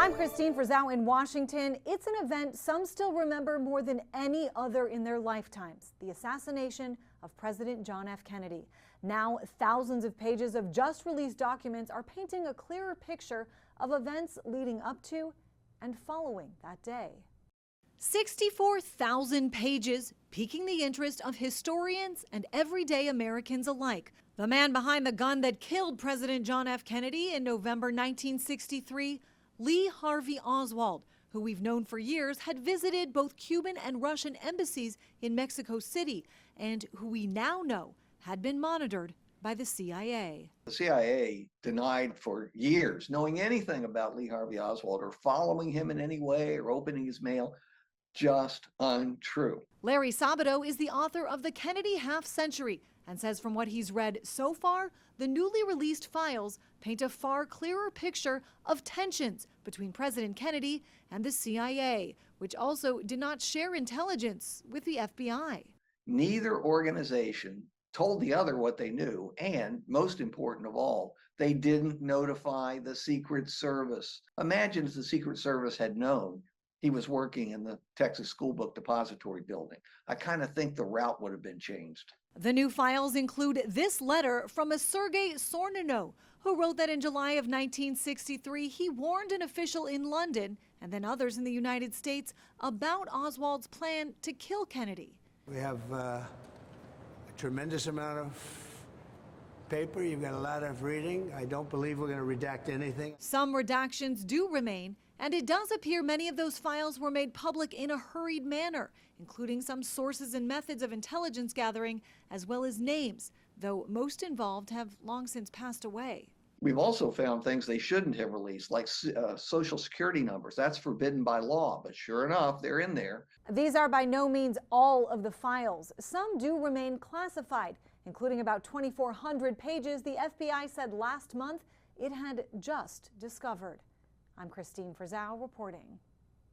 I'm Christine Frizzau in Washington. It's an event some still remember more than any other in their lifetimes, the assassination of President John F. Kennedy. Now, thousands of pages of just released documents are painting a clearer picture of events leading up to and following that day. 64,000 pages, piquing the interest of historians and everyday Americans alike. The man behind the gun that killed President John F. Kennedy in November 1963, Lee Harvey Oswald, who we've known for years had visited both Cuban and Russian embassies in Mexico City, and who we now know had been monitored by the CIA. The CIA denied for years knowing anything about Lee Harvey Oswald or following him in any way or opening his mail. Just untrue. Larry Sabato is the author of The Kennedy Half-Century and says from what he's read so far, the newly released files paint a far clearer picture of tensions between President Kennedy and the CIA, which also did not share intelligence with the FBI. Neither organization told the other what they knew, and most important of all, they didn't notify the Secret Service. Imagine if the Secret Service had known he was working in the Texas School Book Depository building. I kind of think the route would have been changed. The new files include this letter from a Sergei Sornino, who wrote that in July of 1963, he warned an official in London and then others in the United States about Oswald's plan to kill Kennedy. We have a tremendous amount of paper. You've got a lot of reading. I don't believe we're going to redact anything. Some redactions do remain, and it does appear many of those files were made public in a hurried manner, including some sources and methods of intelligence gathering, as well as names, though most involved have long since passed away. We've also found things they shouldn't have released, like social security numbers. That's forbidden by law, but sure enough, they're in there. These are by no means all of the files. Some do remain classified, including about 2,400 pages the FBI said last month it had just discovered. I'm Christine Frizzau reporting.